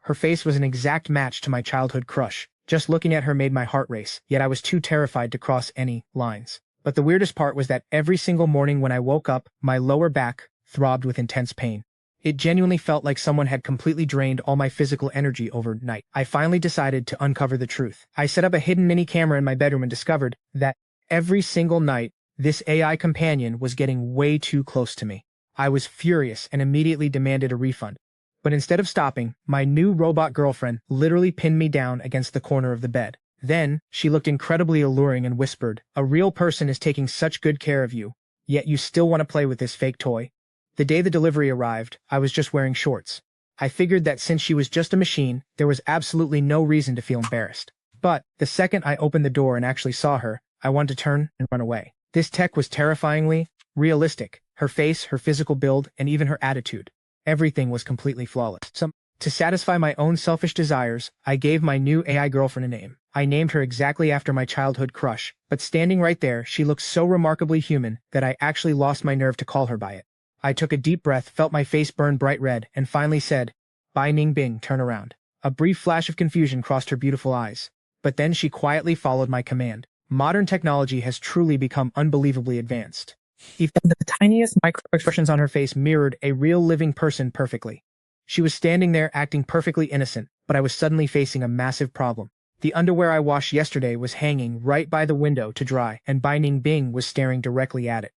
Her face was an exact match to my childhood crush. Just looking at her made my heart race, yet I was too terrified to cross any lines. But the weirdest part was that every single morning when I woke up, my lower back throbbed with intense pain. It genuinely felt like someone had completely drained all my physical energy overnight. I finally decided to uncover the truth. I set up a hidden mini camera in my bedroom and discovered that every single night, this AI companion was getting way too close to me. I was furious and immediately demanded a refund. But instead of stopping, my new robot girlfriend literally pinned me down against the corner of the bed. Then, she looked incredibly alluring and whispered, "A real person is taking such good care of you, yet you still want to play with this fake toy?" The day the delivery arrived, I was just wearing shorts. I figured that since she was just a machine, there was absolutely no reason to feel embarrassed. But, the second I opened the door and actually saw her, I wanted to turn and run away. This tech was terrifyingly realistic. Her face, her physical build, and even her attitude. Everything was completely flawless. To satisfy my own selfish desires, I gave my new AI girlfriend a name. I named her exactly after my childhood crush, but standing right there, she looked so remarkably human that I actually lost my nerve to call her by it. I took a deep breath, felt my face burn bright red, and finally said, "Bai Ning Bing, turn around." A brief flash of confusion crossed her beautiful eyes, but then she quietly followed my command. Modern technology has truly become unbelievably advanced. Even the tiniest micro-expressions on her face mirrored a real living person perfectly. She was standing there acting perfectly innocent, but I was suddenly facing a massive problem. The underwear I washed yesterday was hanging right by the window to dry, and Bai Ning Bing was staring directly at it.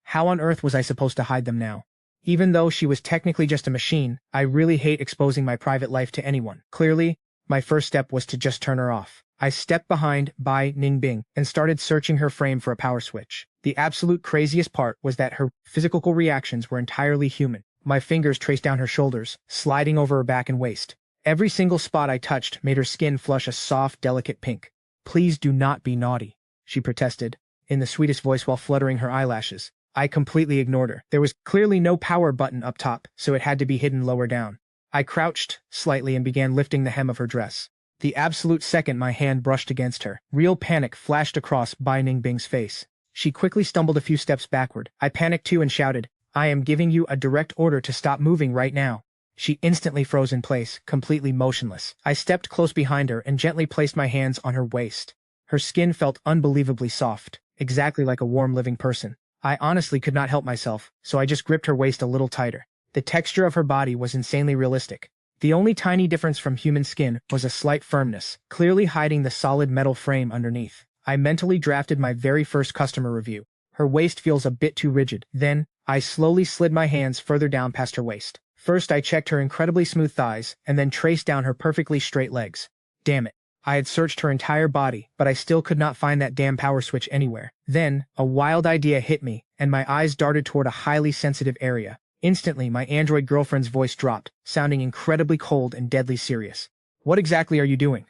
How on earth was I supposed to hide them now? Even though she was technically just a machine, I really hate exposing my private life to anyone. Clearly, my first step was to just turn her off. I stepped behind Bai Ning Bing and started searching her frame for a power switch. The absolute craziest part was that her physical reactions were entirely human. My fingers traced down her shoulders, sliding over her back and waist. Every single spot I touched made her skin flush a soft, delicate pink. "Please do not be naughty," she protested, in the sweetest voice while fluttering her eyelashes. I completely ignored her. There was clearly no power button up top, so it had to be hidden lower down. I crouched slightly and began lifting the hem of her dress. The absolute second my hand brushed against her, real panic flashed across Bai Ning Bing's face. She quickly stumbled a few steps backward. I panicked too and shouted, "I am giving you a direct order to stop moving right now." She instantly froze in place, completely motionless. I stepped close behind her and gently placed my hands on her waist. Her skin felt unbelievably soft, exactly like a warm living person. I honestly could not help myself, so I just gripped her waist a little tighter. The texture of her body was insanely realistic. The only tiny difference from human skin was a slight firmness, clearly hiding the solid metal frame underneath. I mentally drafted my very first customer review. Her waist feels a bit too rigid. Then, I slowly slid my hands further down past her waist. First I checked her incredibly smooth thighs, and then traced down her perfectly straight legs. Damn it. I had searched her entire body, but I still could not find that damn power switch anywhere. Then, a wild idea hit me, and my eyes darted toward a highly sensitive area. Instantly, my android girlfriend's voice dropped, sounding incredibly cold and deadly serious. "What exactly are you doing?"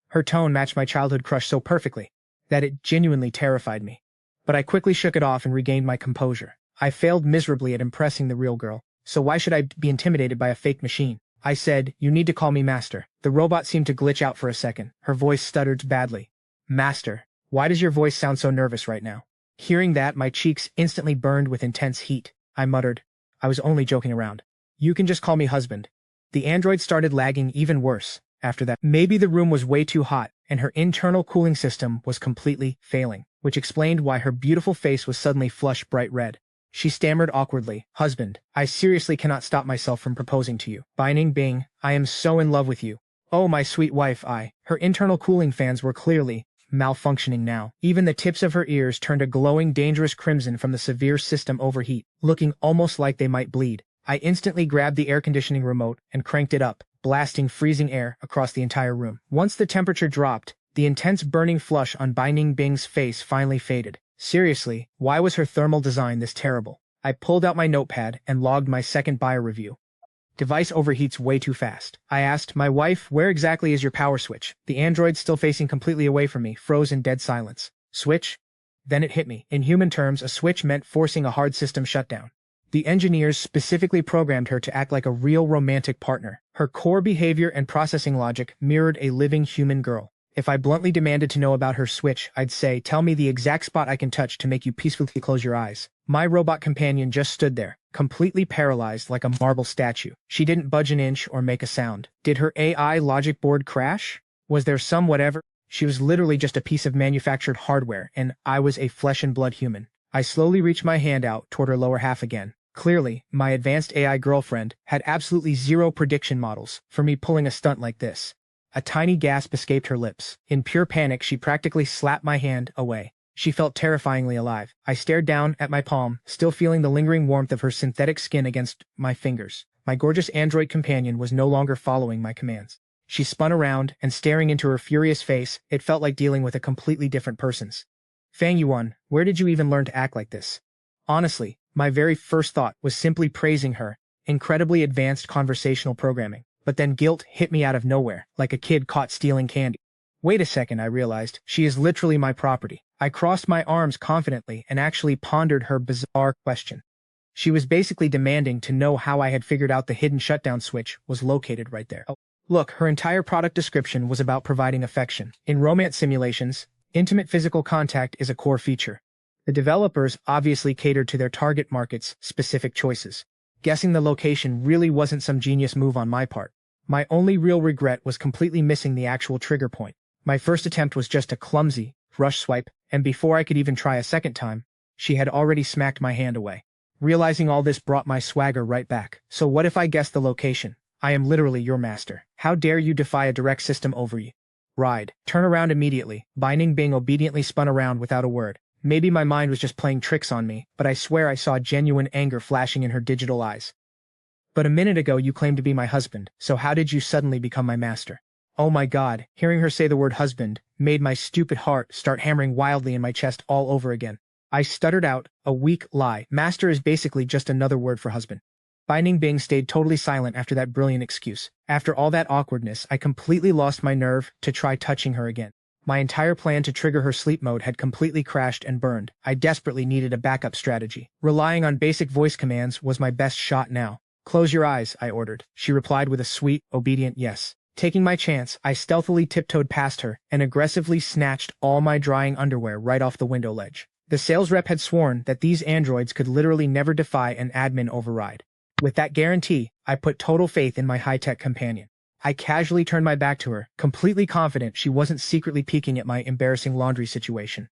Her tone matched my childhood crush so perfectly that it genuinely terrified me. But I quickly shook it off and regained my composure. I failed miserably at impressing the real girl, so why should I be intimidated by a fake machine? I said, "You need to call me Master." The robot seemed to glitch out for a second. Her voice stuttered badly. "Master? Why does your voice sound so nervous right now?" Hearing that, my cheeks instantly burned with intense heat. I muttered, "I was only joking around. You can just call me husband." The android started lagging even worse after that. Maybe the room was way too hot, and her internal cooling system was completely failing, which explained why her beautiful face was suddenly flushed bright red. She stammered awkwardly, "Husband, I seriously cannot stop myself from proposing to you. Bai Ning Bing, I am so in love with you. Oh, my sweet wife, Her internal cooling fans were clearly malfunctioning now. Even the tips of her ears turned a glowing, dangerous crimson from the severe system overheat, looking almost like they might bleed. I instantly grabbed the air conditioning remote and cranked it up, blasting freezing air across the entire room. Once the temperature dropped, the intense burning flush on Bai Ning Bing's face finally faded. Seriously, why was her thermal design this terrible? I pulled out my notepad and logged my second buyer review. "Device overheats way too fast." I asked, "My wife, where exactly is your power switch?" The android, still facing completely away from me, froze in dead silence. Switch? Then it hit me. In human terms, a switch meant forcing a hard system shutdown. The engineers specifically programmed her to act like a real romantic partner. Her core behavior and processing logic mirrored a living human girl. If I bluntly demanded to know about her switch, I'd say, "Tell me the exact spot I can touch to make you peacefully close your eyes." My robot companion just stood there, completely paralyzed like a marble statue. She didn't budge an inch or make a sound. Did her AI logic board crash? Was there some whatever? She was literally just a piece of manufactured hardware, and I was a flesh and blood human. I slowly reached my hand out toward her lower half again. Clearly, my advanced AI girlfriend had absolutely zero prediction models for me pulling a stunt like this. A tiny gasp escaped her lips. In pure panic, she practically slapped my hand away. She felt terrifyingly alive. I stared down at my palm, still feeling the lingering warmth of her synthetic skin against my fingers. My gorgeous android companion was no longer following my commands. She spun around, and staring into her furious face, it felt like dealing with a completely different person's. Fang Yuan, where did you even learn to act like this? Honestly, my very first thought was simply praising her incredibly advanced conversational programming. But then guilt hit me out of nowhere, like a kid caught stealing candy. Wait a second, I realized. She is literally my property. I crossed my arms confidently and actually pondered her bizarre question. She was basically demanding to know how I had figured out the hidden shutdown switch was located right there. Oh, look, her entire product description was about providing affection. In romance simulations, intimate physical contact is a core feature. The developers obviously catered to their target market's specific choices. Guessing the location really wasn't some genius move on my part. My only real regret was completely missing the actual trigger point. My first attempt was just a clumsy, rush swipe, and before I could even try a second time, she had already smacked my hand away. Realizing all this brought my swagger right back. So what if I guessed the location? I am literally your master. How dare you defy a direct system override? Turn around immediately. Bai Ning Bing obediently spun around without a word. Maybe my mind was just playing tricks on me, but I swear I saw genuine anger flashing in her digital eyes. But a minute ago you claimed to be my husband, so how did you suddenly become my master? Oh my god, hearing her say the word husband made my stupid heart start hammering wildly in my chest all over again. I stuttered out, a weak lie. Master is basically just another word for husband. Bai Ning Bing stayed totally silent after that brilliant excuse. After all that awkwardness, I completely lost my nerve to try touching her again. My entire plan to trigger her sleep mode had completely crashed and burned. I desperately needed a backup strategy. Relying on basic voice commands was my best shot now. Close your eyes, I ordered. She replied with a sweet, obedient yes. Taking my chance, I stealthily tiptoed past her and aggressively snatched all my drying underwear right off the window ledge. The sales rep had sworn that these androids could literally never defy an admin override. With that guarantee, I put total faith in my high-tech companion. I casually turned my back to her, completely confident she wasn't secretly peeking at my embarrassing laundry situation.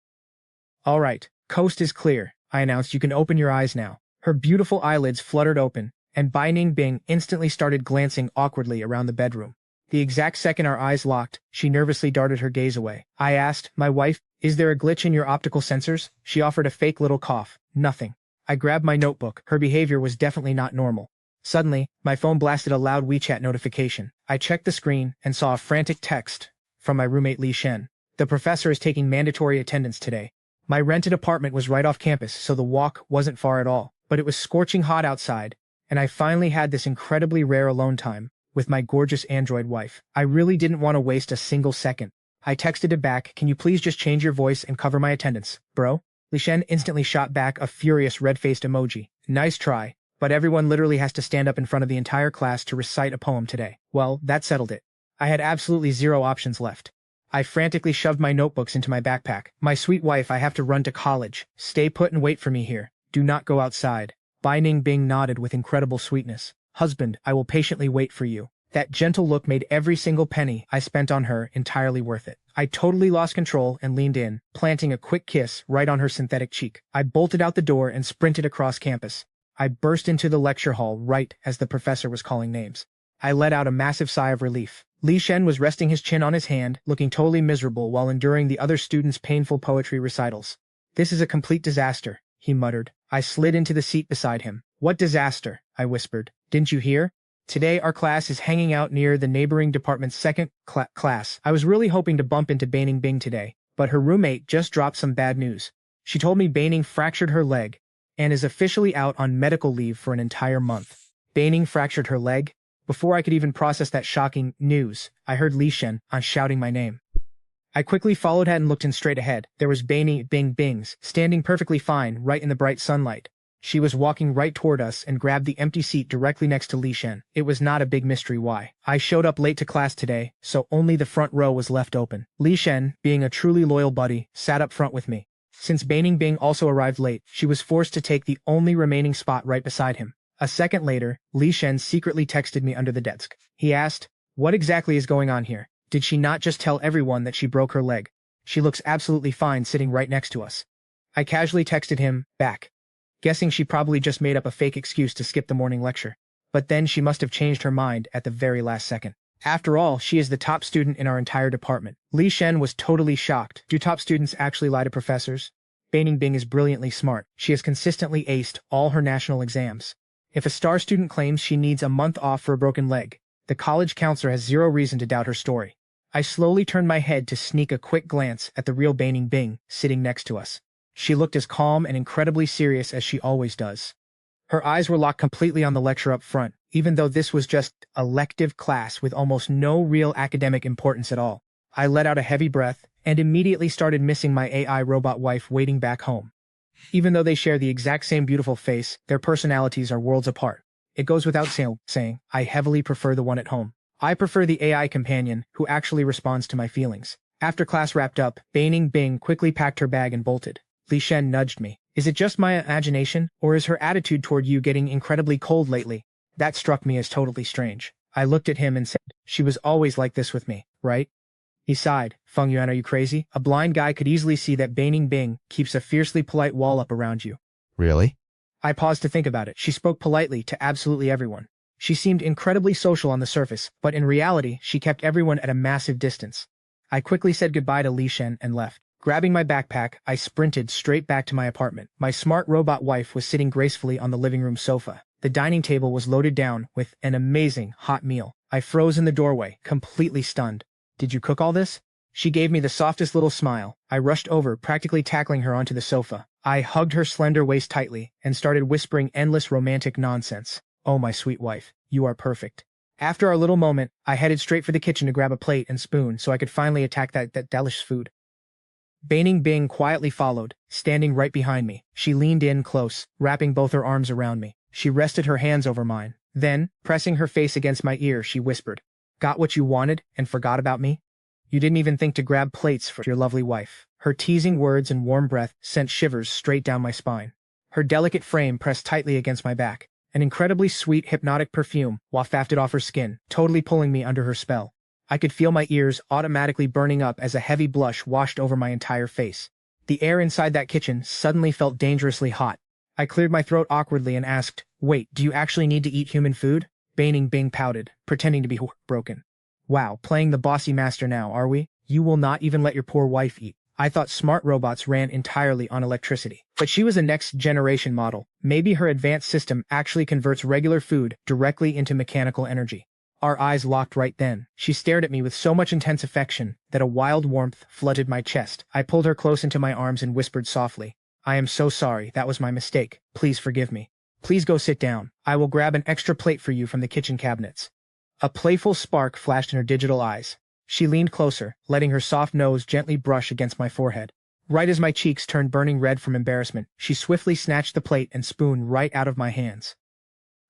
All right, coast is clear, I announced. You can open your eyes now. Her beautiful eyelids fluttered open, and Bai Ning Bing instantly started glancing awkwardly around the bedroom. The exact second our eyes locked, she nervously darted her gaze away. I asked, my wife, is there a glitch in your optical sensors? She offered a fake little cough. Nothing. I grabbed my notebook. Her behavior was definitely not normal. Suddenly, my phone blasted a loud WeChat notification. I checked the screen and saw a frantic text from my roommate Li Shen. The professor is taking mandatory attendance today. My rented apartment was right off campus, so the walk wasn't far at all. But it was scorching hot outside, and I finally had this incredibly rare alone time with my gorgeous android wife. I really didn't want to waste a single second. I texted it back, can you please just change your voice and cover my attendance, bro? Li Shen instantly shot back a furious red-faced emoji. Nice try, but everyone literally has to stand up in front of the entire class to recite a poem today. Well, that settled it. I had absolutely zero options left. I frantically shoved my notebooks into my backpack. My sweet wife, I have to run to college. Stay put and wait for me here. Do not go outside. Bai Ning Bing nodded with incredible sweetness. Husband, I will patiently wait for you. That gentle look made every single penny I spent on her entirely worth it. I totally lost control and leaned in, planting a quick kiss right on her synthetic cheek. I bolted out the door and sprinted across campus. I burst into the lecture hall right as the professor was calling names. I let out a massive sigh of relief. Li Shen was resting his chin on his hand, looking totally miserable while enduring the other students' painful poetry recitals. This is a complete disaster, he muttered. I slid into the seat beside him. What disaster? I whispered. Didn't you hear? Today our class is hanging out near the neighboring department's second class. I was really hoping to bump into Bai Ning Bing today, but her roommate just dropped some bad news. She told me Bai Ning fractured her leg and is officially out on medical leave for an entire month. Bai Ning fractured her leg? Before I could even process that shocking news, I heard Li Shen shouting my name. I quickly followed and looked in straight ahead. There was Bai Ning Bing standing perfectly fine right in the bright sunlight. She was walking right toward us and grabbed the empty seat directly next to Li Shen. It was not a big mystery why. I showed up late to class today, so only the front row was left open. Li Shen, being a truly loyal buddy, sat up front with me. Since Bai Ning Bing also arrived late, she was forced to take the only remaining spot right beside him. A second later, Li Shen secretly texted me under the desk. He asked, "What exactly is going on here? Did she not just tell everyone that she broke her leg? She looks absolutely fine sitting right next to us." I casually texted him back, guessing she probably just made up a fake excuse to skip the morning lecture. But then she must have changed her mind at the very last second. After all, she is the top student in our entire department. Li Shen was totally shocked. Do top students actually lie to professors? Bai Ning Bing is brilliantly smart. She has consistently aced all her national exams. If a star student claims she needs a month off for a broken leg, the college counselor has zero reason to doubt her story. I slowly turned my head to sneak a quick glance at the real Bai Ning Bing sitting next to us. She looked as calm and incredibly serious as she always does. Her eyes were locked completely on the lecture up front, even though this was just a elective class with almost no real academic importance at all. I let out a heavy breath and immediately started missing my AI robot wife waiting back home. Even though they share the exact same beautiful face, their personalities are worlds apart. It goes without saying, I heavily prefer the one at home. I prefer the AI companion who actually responds to my feelings. After class wrapped up, Bai Ning Bing quickly packed her bag and bolted. Li Shen nudged me. Is it just my imagination, or is her attitude toward you getting incredibly cold lately? That struck me as totally strange. I looked at him and said, she was always like this with me, right? He sighed. Feng Yuan, are you crazy? A blind guy could easily see that Bai Ning Bing keeps a fiercely polite wall up around you. Really? I paused to think about it. She spoke politely to absolutely everyone. She seemed incredibly social on the surface, but in reality, she kept everyone at a massive distance. I quickly said goodbye to Li Shen and left. Grabbing my backpack, I sprinted straight back to my apartment. My smart robot wife was sitting gracefully on the living room sofa. The dining table was loaded down with an amazing hot meal. I froze in the doorway, completely stunned. Did you cook all this? She gave me the softest little smile. I rushed over, practically tackling her onto the sofa. I hugged her slender waist tightly and started whispering endless romantic nonsense. Oh, my sweet wife, you are perfect. After our little moment, I headed straight for the kitchen to grab a plate and spoon so I could finally attack that delicious food. Bai Ning Bing quietly followed, standing right behind me. She leaned in close, wrapping both her arms around me. She rested her hands over mine. Then, pressing her face against my ear, she whispered, "Got what you wanted and forgot about me? You didn't even think to grab plates for your lovely wife." Her teasing words and warm breath sent shivers straight down my spine. Her delicate frame pressed tightly against my back. An incredibly sweet, hypnotic perfume wafted off her skin, totally pulling me under her spell. I could feel my ears automatically burning up as a heavy blush washed over my entire face. The air inside that kitchen suddenly felt dangerously hot. I cleared my throat awkwardly and asked, "Wait, do you actually need to eat human food?" Bai Ning Bing pouted, pretending to be broken. "Wow, playing the bossy master now, are we? You will not even let your poor wife eat." I thought smart robots ran entirely on electricity. But she was a next-generation model. Maybe her advanced system actually converts regular food directly into mechanical energy. Our eyes locked right then. She stared at me with so much intense affection that a wild warmth flooded my chest. I pulled her close into my arms and whispered softly, "I am so sorry, that was my mistake. Please forgive me. Please go sit down. I will grab an extra plate for you from the kitchen cabinets." A playful spark flashed in her digital eyes. She leaned closer, letting her soft nose gently brush against my forehead. Right as my cheeks turned burning red from embarrassment, she swiftly snatched the plate and spoon right out of my hands.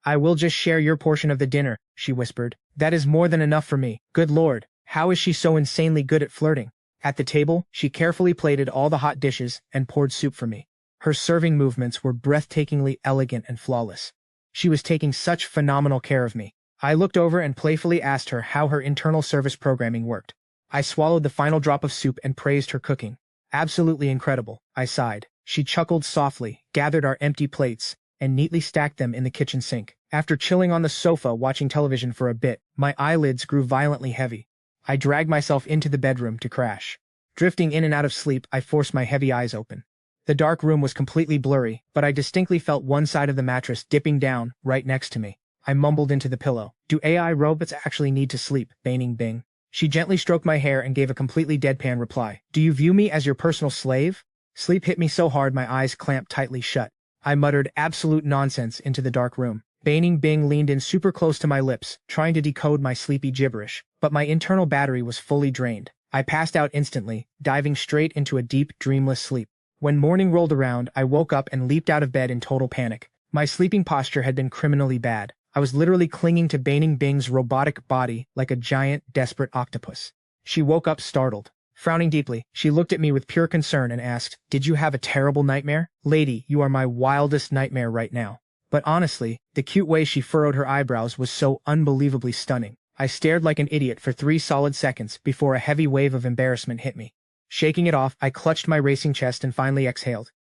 "I will just share your portion of the dinner," she whispered. "That is more than enough for me. Good Lord, how is she so insanely good at flirting?" At the table, she carefully plated all the hot dishes and poured soup for me. Her serving movements were breathtakingly elegant and flawless. She was taking such phenomenal care of me. I looked over and playfully asked her how her internal service programming worked. I swallowed the final drop of soup and praised her cooking. "Absolutely incredible," I sighed. She chuckled softly, gathered our empty plates, and neatly stacked them in the kitchen sink. After chilling on the sofa watching television for a bit, my eyelids grew violently heavy. I dragged myself into the bedroom to crash. Drifting in and out of sleep, I forced my heavy eyes open. The dark room was completely blurry, but I distinctly felt one side of the mattress dipping down right next to me. I mumbled into the pillow. "Do AI robots actually need to sleep, Bai Ning Bing?" She gently stroked my hair and gave a completely deadpan reply. "Do you view me as your personal slave?" Sleep hit me so hard my eyes clamped tightly shut. I muttered absolute nonsense into the dark room. Bai Ning Bing leaned in super close to my lips, trying to decode my sleepy gibberish, but my internal battery was fully drained. I passed out instantly, diving straight into a deep, dreamless sleep. When morning rolled around, I woke up and leaped out of bed in total panic. My sleeping posture had been criminally bad. I was literally clinging to Bai Ning Bing's robotic body like a giant, desperate octopus. She woke up startled. Frowning deeply, she looked at me with pure concern and asked, "Did you have a terrible nightmare?" "Lady, you are my wildest nightmare right now." But honestly, the cute way she furrowed her eyebrows was so unbelievably stunning. I stared like an idiot for 3 solid seconds before a heavy wave of embarrassment hit me. Shaking it off, I clutched my racing chest and finally exhaled.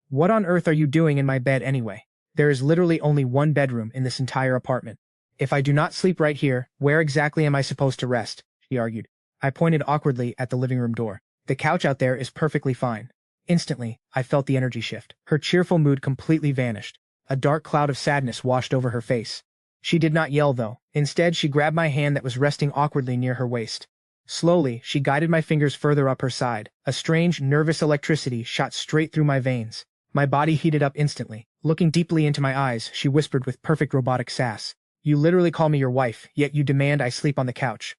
"What on earth are you doing in my bed anyway? There is literally only one bedroom in this entire apartment. If I do not sleep right here, where exactly am I supposed to rest?" she argued. I pointed awkwardly at the living room door. "The couch out there is perfectly fine." Instantly, I felt the energy shift. Her cheerful mood completely vanished. A dark cloud of sadness washed over her face. She did not yell, though. Instead, she grabbed my hand that was resting awkwardly near her waist. Slowly, she guided my fingers further up her side. A strange, nervous electricity shot straight through my veins. My body heated up instantly. Looking deeply into my eyes, she whispered with perfect robotic sass, "You literally call me your wife, yet you demand I sleep on the couch."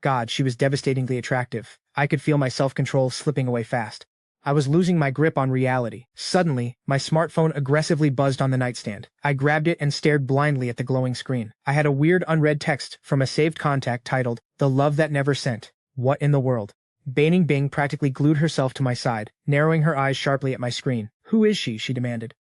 God, she was devastatingly attractive. I could feel my self-control slipping away fast. I was losing my grip on reality. Suddenly, my smartphone aggressively buzzed on the nightstand. I grabbed it and stared blindly at the glowing screen. I had a weird unread text from a saved contact titled, "The Love That Never Sent." What in the world? Bai Ning Bing practically glued herself to my side, narrowing her eyes sharply at my screen. "Who is she?" she demanded.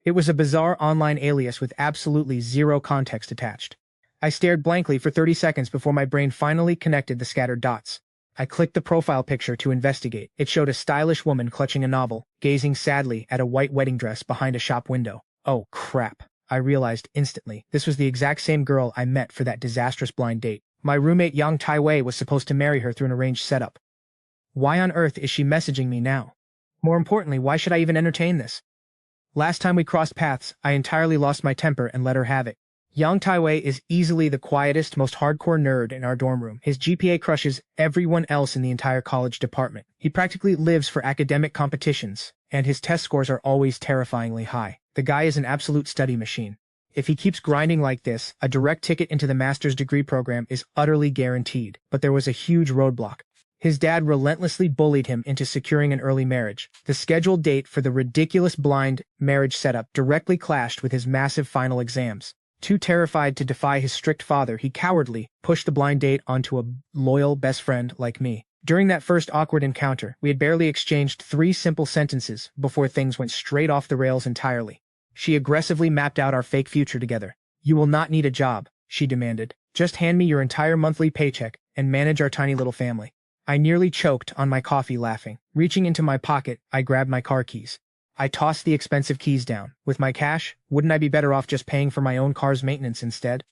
It was a bizarre online alias with absolutely zero context attached. I stared blankly for 30 seconds before my brain finally connected the scattered dots. I clicked the profile picture to investigate. It showed a stylish woman clutching a novel, gazing sadly at a white wedding dress behind a shop window. Oh, crap. I realized instantly. This was the exact same girl I met for that disastrous blind date. My roommate Yang Tai-wei was supposed to marry her through an arranged setup. Why on earth is she messaging me now? More importantly, why should I even entertain this? Last time we crossed paths, I entirely lost my temper and let her have it. Yang Tai-wei is easily the quietest, most hardcore nerd in our dorm room. His GPA crushes everyone else in the entire college department. He practically lives for academic competitions, and his test scores are always terrifyingly high. The guy is an absolute study machine. If he keeps grinding like this, a direct ticket into the master's degree program is utterly guaranteed. But there was a huge roadblock. His dad relentlessly bullied him into securing an early marriage. The scheduled date for the ridiculous blind marriage setup directly clashed with his massive final exams. Too terrified to defy his strict father, he cowardly pushed the blind date onto a loyal best friend like me. During that first awkward encounter, we had barely exchanged 3 simple sentences before things went straight off the rails entirely. She aggressively mapped out our fake future together. "You will not need a job," she demanded. "Just hand me your entire monthly paycheck and manage our tiny little family." I nearly choked on my coffee laughing. Reaching into my pocket, I grabbed my car keys. I tossed the expensive keys down. With my cash, wouldn't I be better off just paying for my own car's maintenance instead?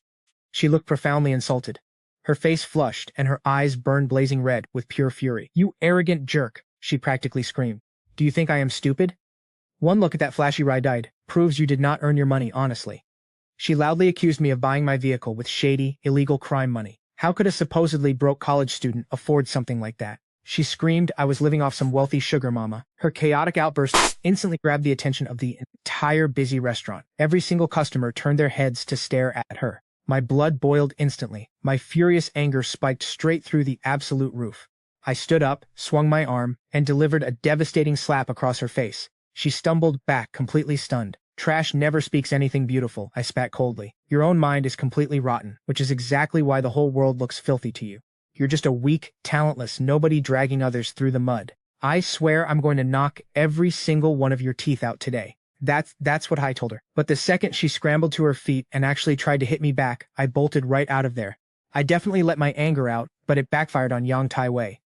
She looked profoundly insulted. Her face flushed, and her eyes burned blazing red with pure fury. "You arrogant jerk," she practically screamed. "Do you think I am stupid? One look at that flashy ride proves you did not earn your money honestly." She loudly accused me of buying my vehicle with shady, illegal crime money. How could a supposedly broke college student afford something like that? She screamed I was living off some wealthy sugar mama. Her chaotic outburst instantly grabbed the attention of the entire busy restaurant. Every single customer turned their heads to stare at her. My blood boiled instantly. My furious anger spiked straight through the absolute roof. I stood up, swung my arm, and delivered a devastating slap across her face. She stumbled back, completely stunned. "Trash never speaks anything beautiful," I spat coldly. "Your own mind is completely rotten, which is exactly why the whole world looks filthy to you. You're just a weak, talentless nobody dragging others through the mud. I swear I'm going to knock every single one of your teeth out today." That's what I told her. But the second she scrambled to her feet and actually tried to hit me back, I bolted right out of there. I definitely let my anger out, but it backfired on Yang Tai-wei.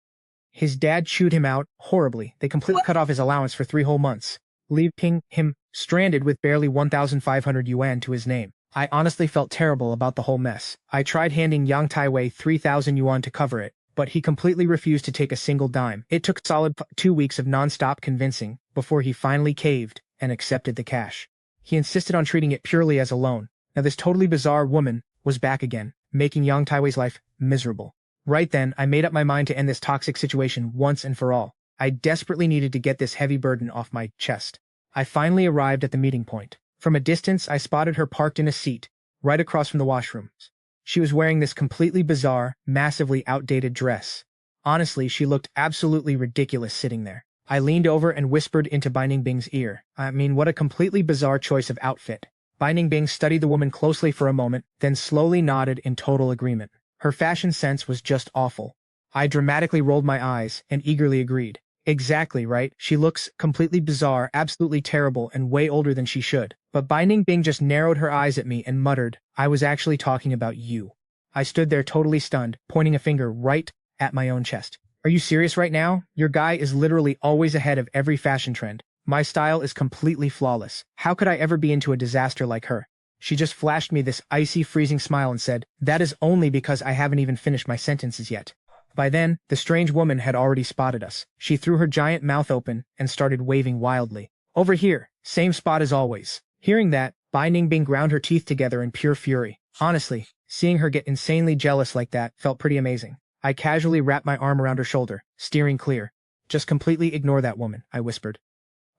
His dad chewed him out horribly. They completely cut off his allowance for 3 whole months, leaving him stranded with barely 1,500 yuan to his name. I honestly felt terrible about the whole mess. I tried handing Yang Tai-wei 3,000 yuan to cover it, but he completely refused to take a single dime. It took a solid 2 weeks of non-stop convincing before he finally caved and accepted the cash. He insisted on treating it purely as a loan. Now this totally bizarre woman was back again, making Yang Tai-wei's life miserable. Right then, I made up my mind to end this toxic situation once and for all. I desperately needed to get this heavy burden off my chest. I finally arrived at the meeting point. From a distance, I spotted her parked in a seat, right across from the washrooms. She was wearing this completely bizarre, massively outdated dress. Honestly, she looked absolutely ridiculous sitting there. I leaned over and whispered into Bai Ning Bing's ear. What a completely bizarre choice of outfit. Bai Ning Bing studied the woman closely for a moment, then slowly nodded in total agreement. Her fashion sense was just awful. I dramatically rolled my eyes and eagerly agreed. Exactly, right? She looks completely bizarre, absolutely terrible, and way older than she should. But Bai Ning Bing just narrowed her eyes at me and muttered, I was actually talking about you. I stood there totally stunned, pointing a finger right at my own chest. Are you serious right now? Your guy is literally always ahead of every fashion trend. My style is completely flawless. How could I ever be into a disaster like her? She just flashed me this icy, freezing smile and said, that is only because I haven't even finished my sentences yet. By then, the strange woman had already spotted us. She threw her giant mouth open and started waving wildly. Over here, same spot as always. Hearing that, Bai Ning Bing ground her teeth together in pure fury. Honestly, seeing her get insanely jealous like that felt pretty amazing. I casually wrapped my arm around her shoulder, steering clear. Just completely ignore that woman, I whispered.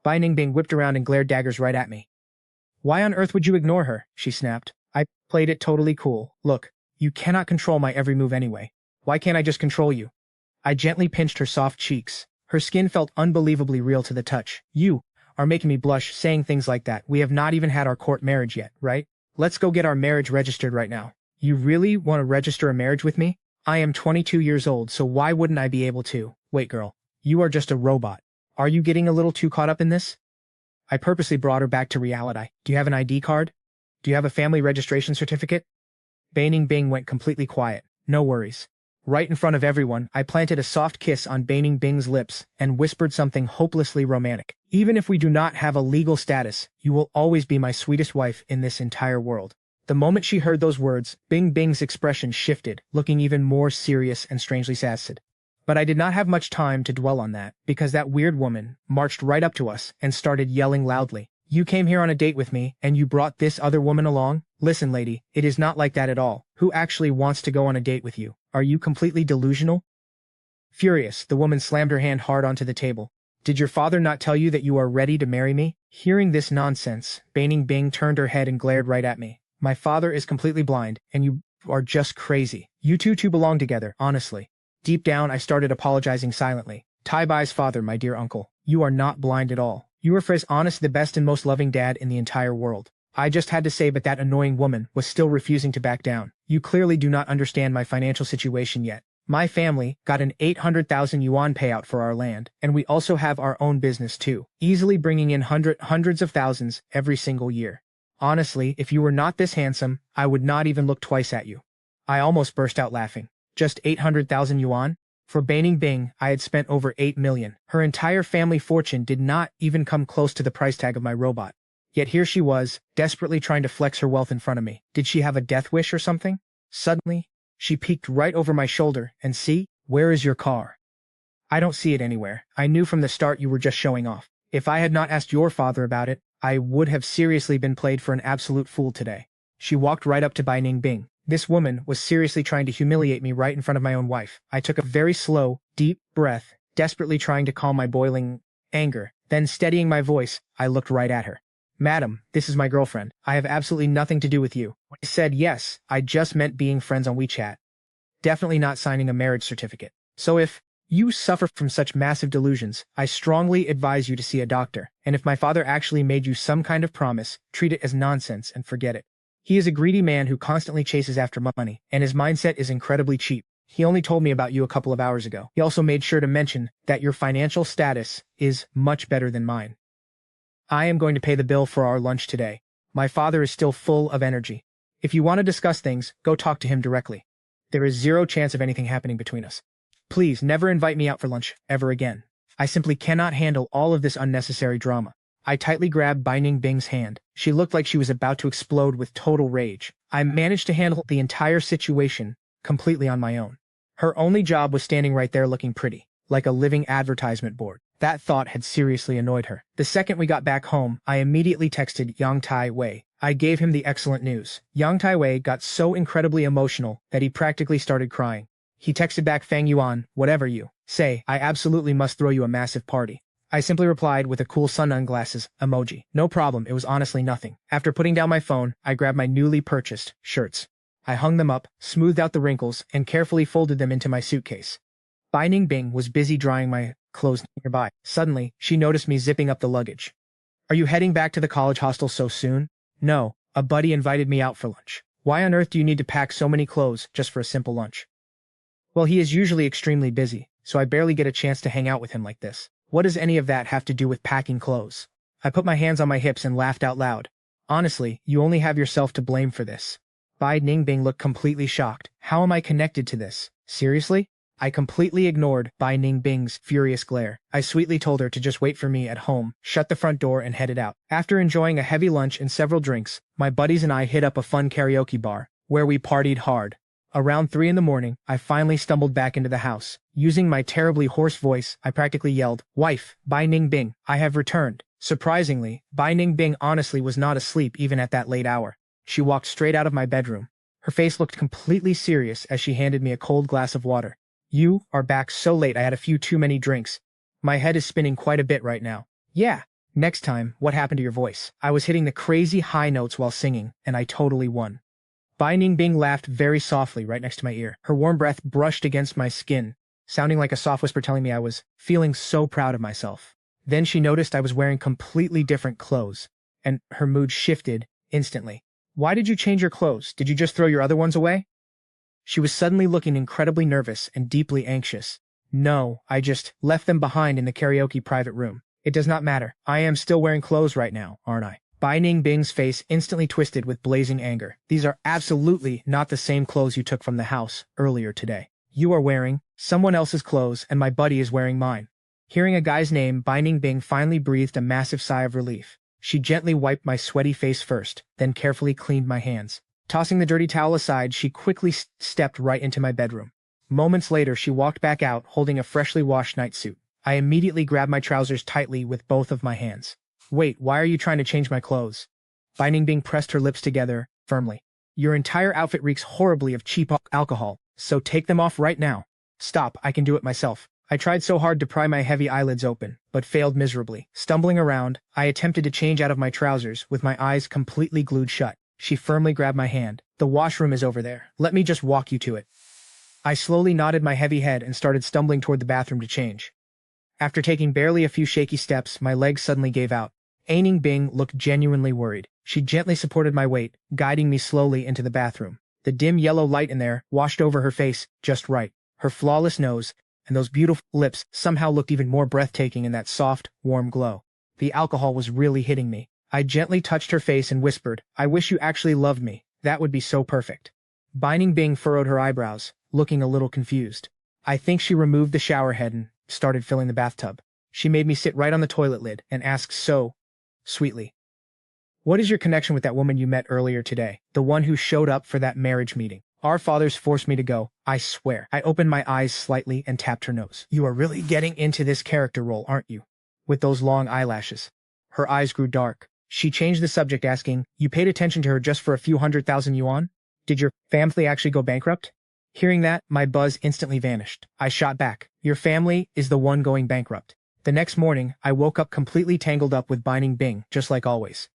Bai Ning Bing whipped around and glared daggers right at me. Why on earth would you ignore her? She snapped. I played it totally cool. Look, you cannot control my every move anyway. Why can't I just control you? I gently pinched her soft cheeks. Her skin felt unbelievably real to the touch. You are making me blush saying things like that. We have not even had our court marriage yet, right? Let's go get our marriage registered right now. You really want to register a marriage with me? I am 22 years old, so why wouldn't I be able to? Wait, girl. You are just a robot. Are you getting a little too caught up in this? I purposely brought her back to reality. Do you have an ID card? Do you have a family registration certificate? Bai Ning Bing went completely quiet. No worries. Right in front of everyone, I planted a soft kiss on Bai Ning Bing's lips and whispered something hopelessly romantic. Even if we do not have a legal status, you will always be my sweetest wife in this entire world. The moment she heard those words, Bing Bing's expression shifted, looking even more serious and strangely sassy. But I did not have much time to dwell on that, because that weird woman marched right up to us and started yelling loudly. You came here on a date with me, and you brought this other woman along? Listen, lady, it is not like that at all. Who actually wants to go on a date with you? Are you completely delusional? Furious, the woman slammed her hand hard onto the table. Did your father not tell you that you are ready to marry me? Hearing this nonsense, Bai Ning Bing turned her head and glared right at me. My father is completely blind, and you are just crazy. You two belong together, honestly. Deep down, I started apologizing silently. Tai Bai's father, my dear uncle, you are not blind at all. You are for as honest, the best and most loving dad in the entire world. I just had to say, but that annoying woman was still refusing to back down. You clearly do not understand my financial situation yet. My family got an 800,000 yuan payout for our land, and we also have our own business too, easily bringing in hundreds of thousands every single year. Honestly, if you were not this handsome, I would not even look twice at you. I almost burst out laughing. Just 800,000 yuan? For Bai Ning Bing, I had spent over 8 million. Her entire family fortune did not even come close to the price tag of my robot. Yet here she was, desperately trying to flex her wealth in front of me. Did she have a death wish or something? Suddenly, she peeked right over my shoulder and see, where is your car? I don't see it anywhere. I knew from the start you were just showing off. If I had not asked your father about it, I would have seriously been played for an absolute fool today. She walked right up to Bai Ning Bing. This woman was seriously trying to humiliate me right in front of my own wife. I took a very slow, deep breath, desperately trying to calm my boiling anger. Then steadying my voice, I looked right at her. Madam, this is my girlfriend. I have absolutely nothing to do with you. When I said yes, I just meant being friends on WeChat. Definitely not signing a marriage certificate. So if you suffer from such massive delusions, I strongly advise you to see a doctor. And if my father actually made you some kind of promise, treat it as nonsense and forget it. He is a greedy man who constantly chases after money, and his mindset is incredibly cheap. He only told me about you a couple of hours ago. He also made sure to mention that your financial status is much better than mine. I am going to pay the bill for our lunch today. My father is still full of energy. If you want to discuss things, go talk to him directly. There is zero chance of anything happening between us. Please never invite me out for lunch, ever again. I simply cannot handle all of this unnecessary drama. I tightly grabbed Bai Ning Bing's hand. She looked like she was about to explode with total rage. I managed to handle the entire situation completely on my own. Her only job was standing right there looking pretty, like a living advertisement board. That thought had seriously annoyed her. The second we got back home, I immediately texted Yang Tai Wei. I gave him the excellent news. Yang Tai Wei got so incredibly emotional that he practically started crying. He texted back, Fang Yuan, whatever you say, I absolutely must throw you a massive party. I simply replied with a cool sunglasses emoji. No problem, it was honestly nothing. After putting down my phone, I grabbed my newly purchased shirts. I hung them up, smoothed out the wrinkles, and carefully folded them into my suitcase. Bai Ning Bing was busy drying my clothes nearby. Suddenly, she noticed me zipping up the luggage. Are you heading back to the college hostel so soon? No, a buddy invited me out for lunch. Why on earth do you need to pack so many clothes just for a simple lunch? Well, he is usually extremely busy, so I barely get a chance to hang out with him like this. What does any of that have to do with packing clothes? I put my hands on my hips and laughed out loud. Honestly, you only have yourself to blame for this. Bai Ning Bing looked completely shocked. How am I connected to this? Seriously? I completely ignored Bai Ning Bing's furious glare. I sweetly told her to just wait for me at home, shut the front door, and headed out. After enjoying a heavy lunch and several drinks, my buddies and I hit up a fun karaoke bar, where we partied hard. Around 3 in the morning, I finally stumbled back into the house. Using my terribly hoarse voice, I practically yelled, "Wife, Bai Ning Bing, I have returned." Surprisingly, Bai Ning Bing honestly was not asleep even at that late hour. She walked straight out of my bedroom. Her face looked completely serious as she handed me a cold glass of water. "You are back so late I had a few too many drinks. My head is spinning quite a bit right now." "Yeah. Next time, what happened to your voice?" "I was hitting the crazy high notes while singing, and I totally won." Bai Ning Bing laughed very softly right next to my ear. Her warm breath brushed against my skin, sounding like a soft whisper telling me I was feeling so proud of myself. Then she noticed I was wearing completely different clothes, and her mood shifted instantly. "Why did you change your clothes? Did you just throw your other ones away?" She was suddenly looking incredibly nervous and deeply anxious. "No, I just left them behind in the karaoke private room. It does not matter. I am still wearing clothes right now, aren't I?" Bai Ning Bing's face instantly twisted with blazing anger. "These are absolutely not the same clothes you took from the house earlier today. You are wearing someone else's clothes and my buddy is wearing mine." Hearing a guy's name, Bai Ning Bing finally breathed a massive sigh of relief. She gently wiped my sweaty face first, then carefully cleaned my hands. Tossing the dirty towel aside, she quickly stepped right into my bedroom. Moments later, she walked back out, holding a freshly washed nightsuit. I immediately grabbed my trousers tightly with both of my hands. "Wait, why are you trying to change my clothes?" Bai Ning Bing pressed her lips together, firmly. "Your entire outfit reeks horribly of cheap alcohol, so take them off right now." "Stop, I can do it myself." I tried so hard to pry my heavy eyelids open, but failed miserably. Stumbling around, I attempted to change out of my trousers, with my eyes completely glued shut. She firmly grabbed my hand. "The washroom is over there. Let me just walk you to it." I slowly nodded my heavy head and started stumbling toward the bathroom to change. After taking barely a few shaky steps, my legs suddenly gave out. Bai Ning Bing looked genuinely worried. She gently supported my weight, guiding me slowly into the bathroom. The dim yellow light in there washed over her face just right. Her flawless nose and those beautiful lips somehow looked even more breathtaking in that soft, warm glow. The alcohol was really hitting me. I gently touched her face and whispered, "I wish you actually loved me. That would be so perfect." Bai Ning Bing furrowed her eyebrows, looking a little confused. I think she removed the shower head and started filling the bathtub. She made me sit right on the toilet lid and asked so sweetly, "What is your connection with that woman you met earlier today? The one who showed up for that marriage meeting?" "Our fathers forced me to go, I swear." I opened my eyes slightly and tapped her nose. "You are really getting into this character role, aren't you? With those long eyelashes." Her eyes grew dark. She changed the subject, asking, "You paid attention to her just for a few 100,000 yuan? Did your family actually go bankrupt?" Hearing that, my buzz instantly vanished. I shot back, "Your family is the one going bankrupt." The next morning, I woke up completely tangled up with Bai Ning Bing, just like always.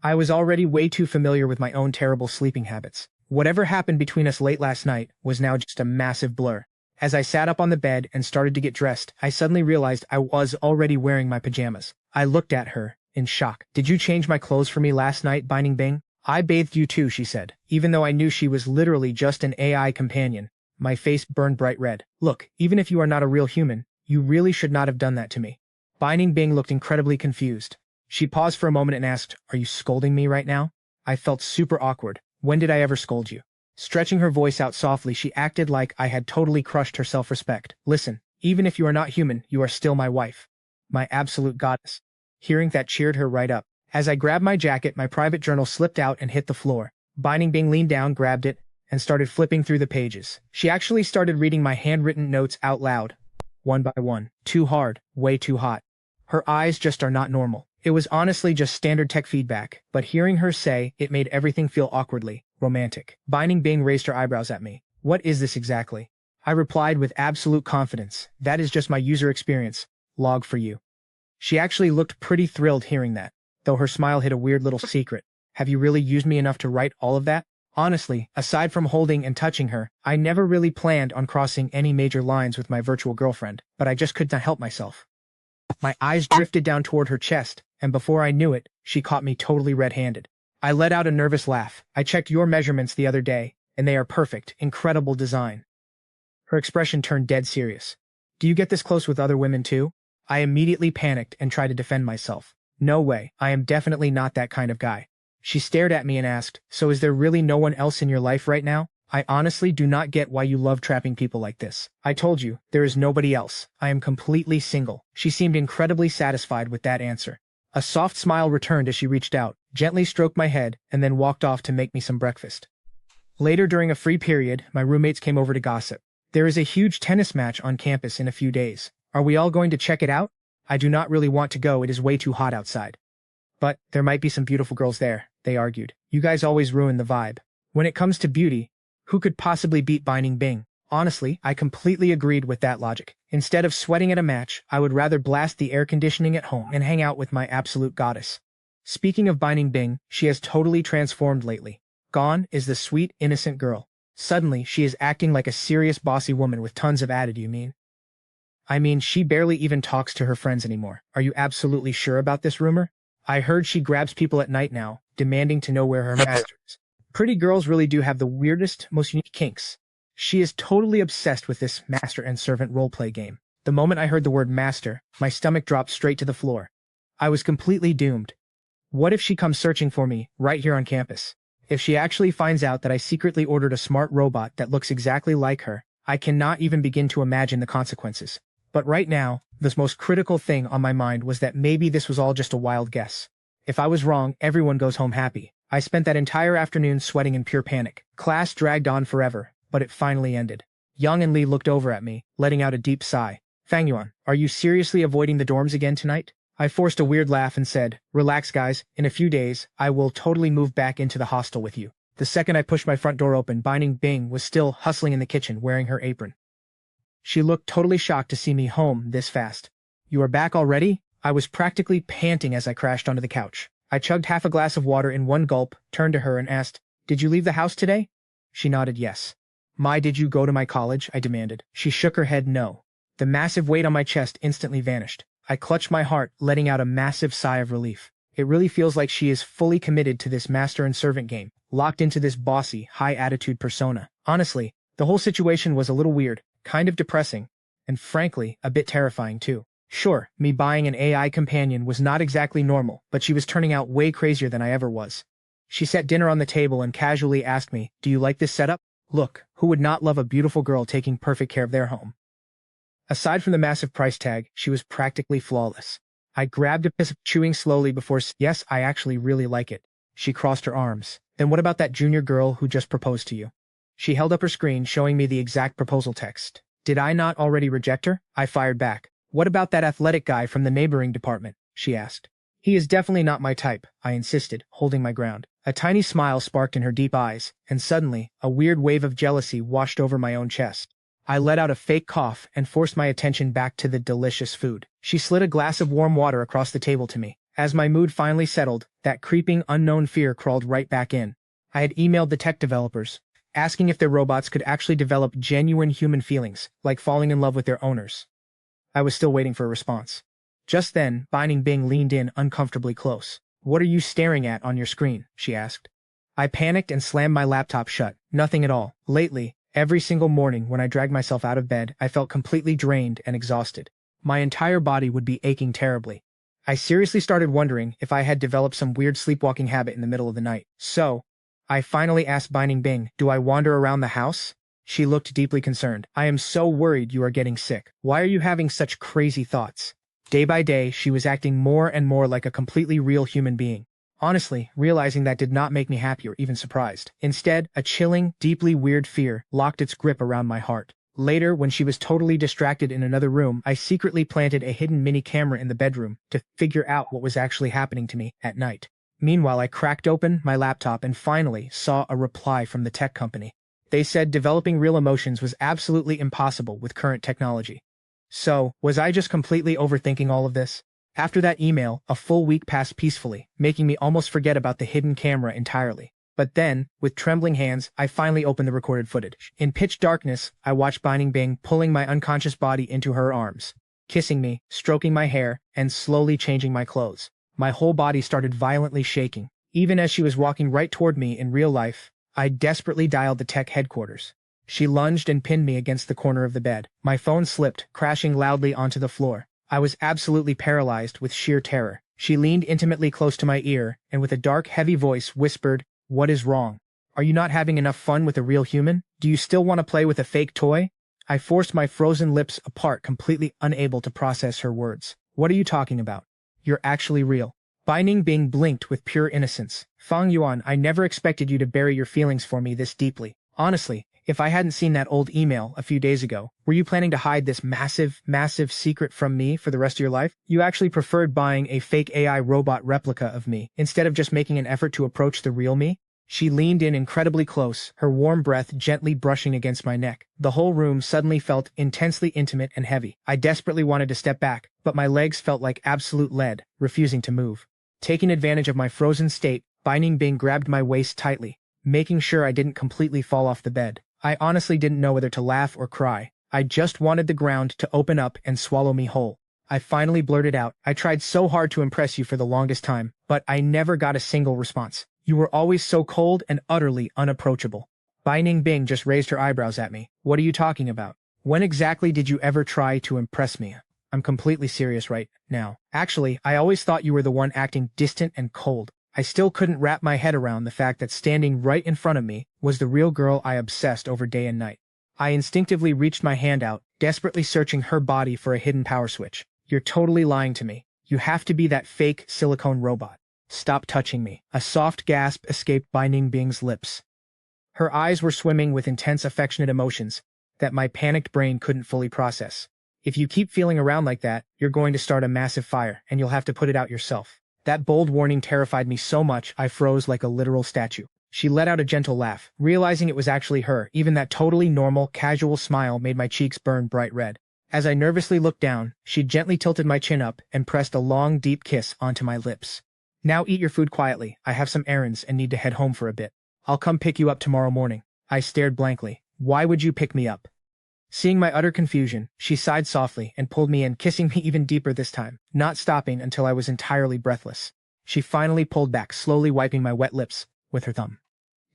I was already way too familiar with my own terrible sleeping habits. Whatever happened between us late last night was now just a massive blur. As I sat up on the bed and started to get dressed, I suddenly realized I was already wearing my pajamas. I looked at her in shock. "Did you change my clothes for me last night, Bai Ning Bing?" "I bathed you too," she said, even though I knew she was literally just an AI companion. My face burned bright red. "Look, even if you are not a real human, you really should not have done that to me." Bai Ning Bing looked incredibly confused. She paused for a moment and asked, "Are you scolding me right now?" I felt super awkward. "When did I ever scold you?" Stretching her voice out softly, she acted like I had totally crushed her self-respect. "Listen, even if you are not human, you are still my wife. My absolute goddess." Hearing that cheered her right up. As I grabbed my jacket, my private journal slipped out and hit the floor. Bai Ning Bing leaned down, grabbed it, and started flipping through the pages. She actually started reading my handwritten notes out loud, one by one. "Too hard, way too hot. Her eyes just are not normal." It was honestly just standard tech feedback, but hearing her say it made everything feel awkwardly romantic. Bai Ning Bing raised her eyebrows at me. "What is this exactly?" I replied with absolute confidence, "That is just my user experience log for you." She actually looked pretty thrilled hearing that, though her smile hid a weird little secret. "Have you really used me enough to write all of that?" Honestly, aside from holding and touching her, I never really planned on crossing any major lines with my virtual girlfriend, but I just could not help myself. My eyes drifted down toward her chest, and before I knew it, she caught me totally red-handed. I let out a nervous laugh. "I checked your measurements the other day, and they are perfect, incredible design." Her expression turned dead serious. Do you get this close with other women too? I immediately panicked and tried to defend myself. No way, I am definitely not that kind of guy. She stared at me and asked, so is there really no one else in your life right now? I honestly do not get why you love trapping people like this. I told you, there is nobody else. I am completely single. She seemed incredibly satisfied with that answer. A soft smile returned as she reached out, gently stroked my head, and then walked off to make me some breakfast. Later during a free period, my roommates came over to gossip. There is a huge tennis match on campus in a few days. Are we all going to check it out? I do not really want to go, it is way too hot outside. But there might be some beautiful girls there, they argued. You guys always ruin the vibe. When it comes to beauty, who could possibly beat Bai Ning Bing? Honestly, I completely agreed with that logic. Instead of sweating at a match, I would rather blast the air conditioning at home and hang out with my absolute goddess. Speaking of Bai Ning Bing, she has totally transformed lately. Gone is the sweet, innocent girl. Suddenly, she is acting like a serious bossy woman with tons of attitude, you mean? I mean, she barely even talks to her friends anymore. Are you absolutely sure about this rumor? I heard she grabs people at night now, demanding to know where her master is. Pretty girls really do have the weirdest, most unique kinks. She is totally obsessed with this master and servant roleplay game. The moment I heard the word master, my stomach dropped straight to the floor. I was completely doomed. What if she comes searching for me, right here on campus? If she actually finds out that I secretly ordered a smart robot that looks exactly like her, I cannot even begin to imagine the consequences. But right now, the most critical thing on my mind was that maybe this was all just a wild guess. If I was wrong, everyone goes home happy. I spent that entire afternoon sweating in pure panic. Class dragged on forever, but it finally ended. Young and Lee looked over at me, letting out a deep sigh. Fangyuan, are you seriously avoiding the dorms again tonight? I forced a weird laugh and said, relax guys, in a few days, I will totally move back into the hostel with you. The second I pushed my front door open, Bai Ning Bing was still hustling in the kitchen wearing her apron. She looked totally shocked to see me home this fast. You are back already? I was practically panting as I crashed onto the couch. I chugged half a glass of water in one gulp, turned to her and asked, did you leave the house today? She nodded yes. Did you go to my college? I demanded. She shook her head no. The massive weight on my chest instantly vanished. I clutched my heart, letting out a massive sigh of relief. It really feels like she is fully committed to this master and servant game, locked into this bossy, high-attitude persona. Honestly, the whole situation was a little weird, kind of depressing, and frankly, a bit terrifying too. Sure, me buying an AI companion was not exactly normal, but she was turning out way crazier than I ever was. She set dinner on the table and casually asked me, do you like this setup? Look, who would not love a beautiful girl taking perfect care of their home? Aside from the massive price tag, she was practically flawless. I grabbed a piece of chewing slowly before yes, I actually really like it. She crossed her arms. Then what about that junior girl who just proposed to you? She held up her screen, showing me the exact proposal text. Did I not already reject her? I fired back. What about that athletic guy from the neighboring department? She asked. He is definitely not my type, I insisted, holding my ground. A tiny smile sparked in her deep eyes, and suddenly, a weird wave of jealousy washed over my own chest. I let out a fake cough and forced my attention back to the delicious food. She slid a glass of warm water across the table to me. As my mood finally settled, that creeping unknown fear crawled right back in. I had emailed the tech developers, asking if their robots could actually develop genuine human feelings, like falling in love with their owners. I was still waiting for a response. Just then, Bai Ning Bing leaned in uncomfortably close. What are you staring at on your screen? She asked. I panicked and slammed my laptop shut. Nothing at all. Lately, every single morning when I dragged myself out of bed, I felt completely drained and exhausted. My entire body would be aching terribly. I seriously started wondering if I had developed some weird sleepwalking habit in the middle of the night. So, I finally asked Bai Ning Bing, do I wander around the house? She looked deeply concerned. I am so worried you are getting sick. Why are you having such crazy thoughts? Day by day, she was acting more and more like a completely real human being. Honestly, realizing that did not make me happy or even surprised. Instead, a chilling, deeply weird fear locked its grip around my heart. Later, when she was totally distracted in another room, I secretly planted a hidden mini camera in the bedroom to figure out what was actually happening to me at night. Meanwhile, I cracked open my laptop and finally saw a reply from the tech company. They said developing real emotions was absolutely impossible with current technology. So, was I just completely overthinking all of this? After that email, a full week passed peacefully, making me almost forget about the hidden camera entirely. But then, with trembling hands, I finally opened the recorded footage. In pitch darkness, I watched Bai Ning Bing pulling my unconscious body into her arms, kissing me, stroking my hair, and slowly changing my clothes. My whole body started violently shaking. Even as she was walking right toward me in real life, I desperately dialed the tech headquarters. She lunged and pinned me against the corner of the bed. My phone slipped, crashing loudly onto the floor. I was absolutely paralyzed with sheer terror. She leaned intimately close to my ear, and with a dark, heavy voice whispered, "What is wrong? Are you not having enough fun with a real human? Do you still want to play with a fake toy?" I forced my frozen lips apart, completely unable to process her words. "What are you talking about? You're actually real." Bai Ning Bing blinked with pure innocence. "Fang Yuan, I never expected you to bury your feelings for me this deeply. Honestly, if I hadn't seen that old email a few days ago, were you planning to hide this massive, massive secret from me for the rest of your life? You actually preferred buying a fake AI robot replica of me, instead of just making an effort to approach the real me?" She leaned in incredibly close, her warm breath gently brushing against my neck. The whole room suddenly felt intensely intimate and heavy. I desperately wanted to step back, but my legs felt like absolute lead, refusing to move. Taking advantage of my frozen state, Bai Ning Bing grabbed my waist tightly, making sure I didn't completely fall off the bed. I honestly didn't know whether to laugh or cry. I just wanted the ground to open up and swallow me whole. I finally blurted out, "I tried so hard to impress you for the longest time, but I never got a single response. You were always so cold and utterly unapproachable." Bai Ning Bing just raised her eyebrows at me. "What are you talking about? When exactly did you ever try to impress me? I'm completely serious right now. Actually, I always thought you were the one acting distant and cold." I still couldn't wrap my head around the fact that standing right in front of me was the real girl I obsessed over day and night. I instinctively reached my hand out, desperately searching her body for a hidden power switch. "You're totally lying to me. You have to be that fake silicone robot. Stop touching me." A soft gasp escaped Bai Ning Bing's lips. Her eyes were swimming with intense affectionate emotions that my panicked brain couldn't fully process. "If you keep feeling around like that, you're going to start a massive fire, and you'll have to put it out yourself." That bold warning terrified me so much I froze like a literal statue. She let out a gentle laugh, realizing it was actually her. Even that totally normal, casual smile made my cheeks burn bright red. As I nervously looked down, she gently tilted my chin up and pressed a long, deep kiss onto my lips. "Now eat your food quietly. I have some errands and need to head home for a bit. I'll come pick you up tomorrow morning." I stared blankly. "Why would you pick me up?" Seeing my utter confusion, she sighed softly and pulled me in, kissing me even deeper this time, not stopping until I was entirely breathless. She finally pulled back, slowly wiping my wet lips with her thumb.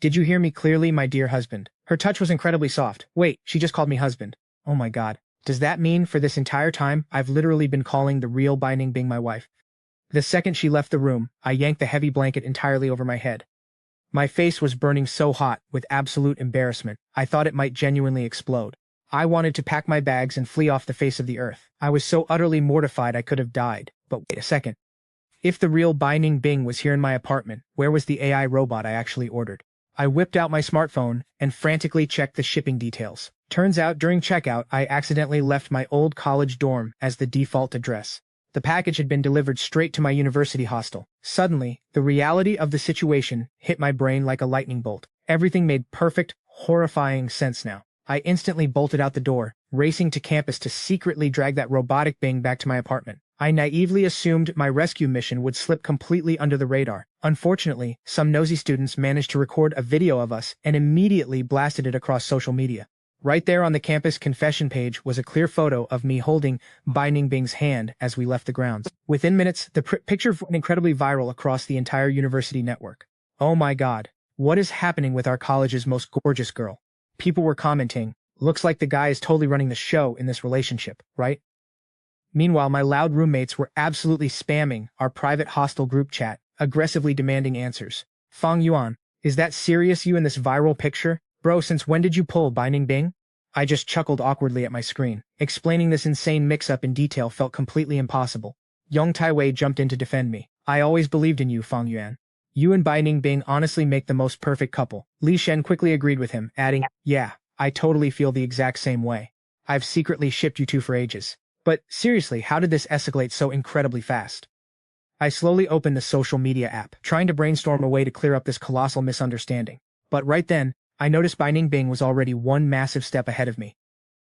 "Did you hear me clearly, my dear husband?" Her touch was incredibly soft. Wait, she just called me husband. Oh my god. Does that mean for this entire time, I've literally been calling the real Bai Ning Bing my wife? The second she left the room, I yanked the heavy blanket entirely over my head. My face was burning so hot, with absolute embarrassment, I thought it might genuinely explode. I wanted to pack my bags and flee off the face of the earth. I was so utterly mortified I could have died. But wait a second. If the real Bai Ning Bing was here in my apartment, where was the AI robot I actually ordered? I whipped out my smartphone and frantically checked the shipping details. Turns out during checkout, I accidentally left my old college dorm as the default address. The package had been delivered straight to my university hostel. Suddenly, the reality of the situation hit my brain like a lightning bolt. Everything made perfect, horrifying sense now. I instantly bolted out the door, racing to campus to secretly drag that robotic Bing back to my apartment. I naively assumed my rescue mission would slip completely under the radar. Unfortunately, some nosy students managed to record a video of us and immediately blasted it across social media. Right there on the campus confession page was a clear photo of me holding Bai Ning Bing's hand as we left the grounds. Within minutes, the picture went incredibly viral across the entire university network. "Oh my god, what is happening with our college's most gorgeous girl?" People were commenting, "Looks like the guy is totally running the show in this relationship, right?" Meanwhile, my loud roommates were absolutely spamming our private hostel group chat, aggressively demanding answers. "Fang Yuan, is that serious, you in this viral picture? Bro, since when did you pull Bai Ning Bing?" I just chuckled awkwardly at my screen. Explaining this insane mix-up in detail felt completely impossible. Young Taiwei jumped in to defend me. "I always believed in you, Fang Yuan. You and Bai Ning Bing honestly make the most perfect couple." Li Shen quickly agreed with him, adding, "Yeah, I totally feel the exact same way. I've secretly shipped you two for ages." But seriously, how did this escalate so incredibly fast? I slowly opened the social media app, trying to brainstorm a way to clear up this colossal misunderstanding. But right then, I noticed Bai Ning Bing was already one massive step ahead of me.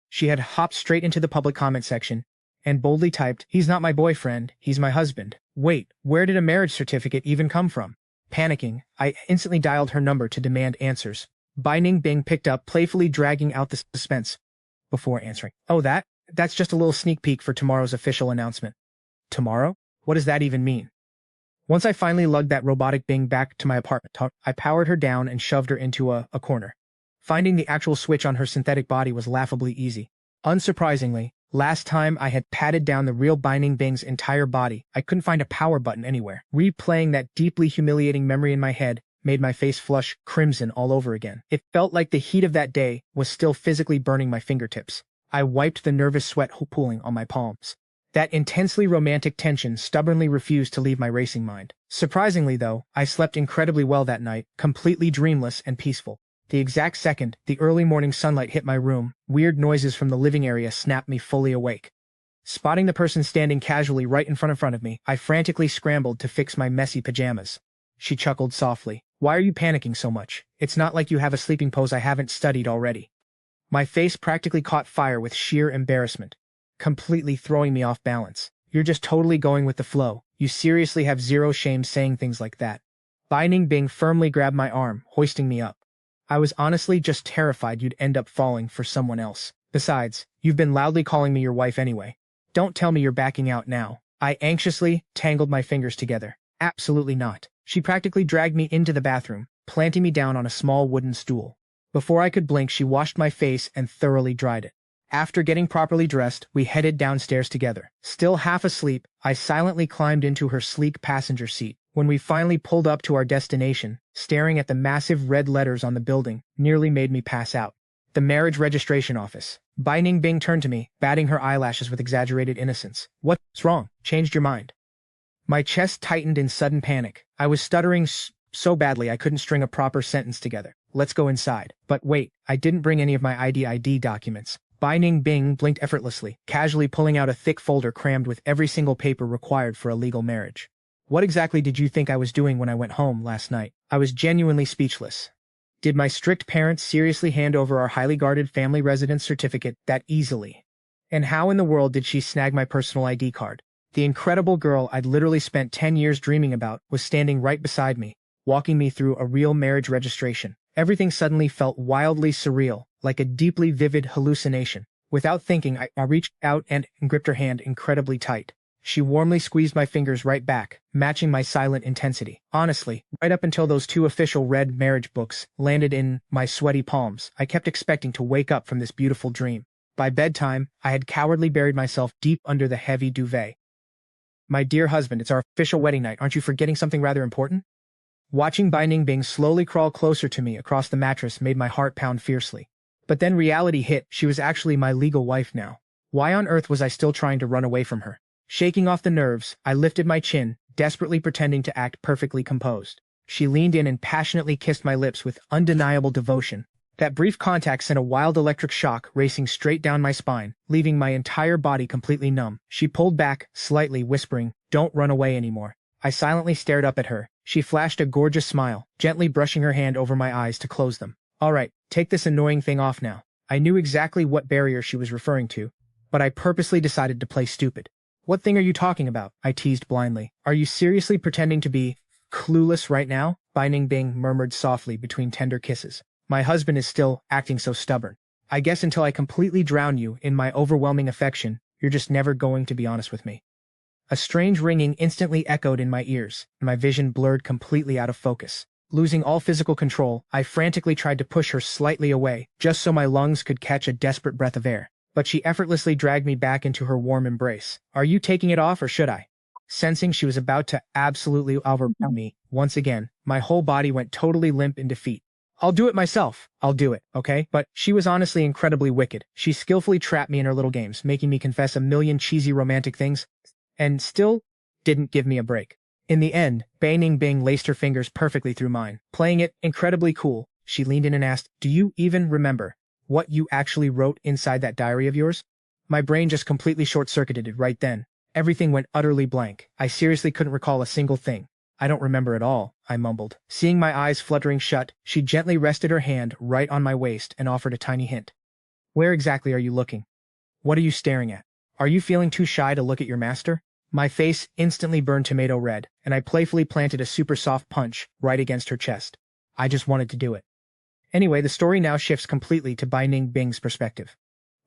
She had hopped straight into the public comment section and boldly typed, "He's not my boyfriend, he's my husband." Wait, where did a marriage certificate even come from? Panicking, I instantly dialed her number to demand answers. Bai Ning Bing picked up, playfully dragging out the suspense before answering. "Oh, that's just a little sneak peek for tomorrow's official announcement." Tomorrow? What does that even mean? Once I finally lugged that robotic Bing back to my apartment, I powered her down and shoved her into a corner. Finding the actual switch on her synthetic body was laughably easy. Unsurprisingly, last time I had patted down the real Bai Ning Bing's entire body, I couldn't find a power button anywhere. Replaying that deeply humiliating memory in my head made my face flush crimson all over again. It felt like the heat of that day was still physically burning my fingertips. I wiped the nervous sweat pooling on my palms. That intensely romantic tension stubbornly refused to leave my racing mind. Surprisingly, though, I slept incredibly well that night, completely dreamless and peaceful. The exact second the early morning sunlight hit my room, weird noises from the living area snapped me fully awake. Spotting the person standing casually right in front of me, I frantically scrambled to fix my messy pajamas. She chuckled softly. "Why are you panicking so much? It's not like you have a sleeping pose I haven't studied already." My face practically caught fire with sheer embarrassment, completely throwing me off balance. "You're just totally going with the flow. You seriously have zero shame saying things like that." Bai Ning Bing firmly grabbed my arm, hoisting me up. "I was honestly just terrified you'd end up falling for someone else. Besides, you've been loudly calling me your wife anyway. Don't tell me you're backing out now." I anxiously tangled my fingers together. "Absolutely not." She practically dragged me into the bathroom, planting me down on a small wooden stool. Before I could blink, she washed my face and thoroughly dried it. After getting properly dressed, we headed downstairs together. Still half asleep, I silently climbed into her sleek passenger seat. When we finally pulled up to our destination, staring at the massive red letters on the building nearly made me pass out. The marriage registration office. Bai Ning Bing turned to me, batting her eyelashes with exaggerated innocence. "What's wrong? Changed your mind?" My chest tightened in sudden panic. I was stuttering so badly I couldn't string a proper sentence together. "Let's go inside." But wait, I didn't bring any of my ID documents. Bai Ning Bing blinked effortlessly, casually pulling out a thick folder crammed with every single paper required for a legal marriage. "What exactly did you think I was doing when I went home last night?" I was genuinely speechless. Did my strict parents seriously hand over our highly guarded family residence certificate that easily? And how in the world did she snag my personal ID card? The incredible girl I'd literally spent 10 years dreaming about was standing right beside me, walking me through a real marriage registration. Everything suddenly felt wildly surreal, like a deeply vivid hallucination. Without thinking, I reached out and gripped her hand incredibly tight. She warmly squeezed my fingers right back, matching my silent intensity. Honestly, right up until those 2 official red marriage books landed in my sweaty palms, I kept expecting to wake up from this beautiful dream. By bedtime, I had cowardly buried myself deep under the heavy duvet. "My dear husband, it's our official wedding night. Aren't you forgetting something rather important?" Watching Bai Ning Bing slowly crawl closer to me across the mattress made my heart pound fiercely. But then reality hit. She was actually my legal wife now. Why on earth was I still trying to run away from her? Shaking off the nerves, I lifted my chin, desperately pretending to act perfectly composed. She leaned in and passionately kissed my lips with undeniable devotion. That brief contact sent a wild electric shock racing straight down my spine, leaving my entire body completely numb. She pulled back, slightly, whispering, "Don't run away anymore." I silently stared up at her. She flashed a gorgeous smile, gently brushing her hand over my eyes to close them. "All right, take this annoying thing off now." I knew exactly what barrier she was referring to, but I purposely decided to play stupid. "What thing are you talking about?" I teased blindly. "Are you seriously pretending to be clueless right now?" Bai Ning Bing murmured softly between tender kisses. "My husband is still acting so stubborn. I guess until I completely drown you in my overwhelming affection, you're just never going to be honest with me." A strange ringing instantly echoed in my ears, and my vision blurred completely out of focus. Losing all physical control, I frantically tried to push her slightly away, just so my lungs could catch a desperate breath of air. But she effortlessly dragged me back into her warm embrace. "Are you taking it off or should I?" Sensing she was about to absolutely overwhelm me, once again, my whole body went totally limp in defeat. "I'll do it myself. I'll do it, okay?" But she was honestly incredibly wicked. She skillfully trapped me in her little games, making me confess a million cheesy romantic things, and still didn't give me a break. In the end, Bai Ning Bing laced her fingers perfectly through mine. Playing it incredibly cool, she leaned in and asked, "Do you even remember what you actually wrote inside that diary of yours?" My brain just completely short-circuited right then. Everything went utterly blank. I seriously couldn't recall a single thing. "I don't remember at all," I mumbled. Seeing my eyes fluttering shut, she gently rested her hand right on my waist and offered a tiny hint. "Where exactly are you looking? What are you staring at? Are you feeling too shy to look at your master?" My face instantly burned tomato red, and I playfully planted a super soft punch right against her chest. I just wanted to do it. Anyway, the story now shifts completely to Bai Ning Bing's perspective.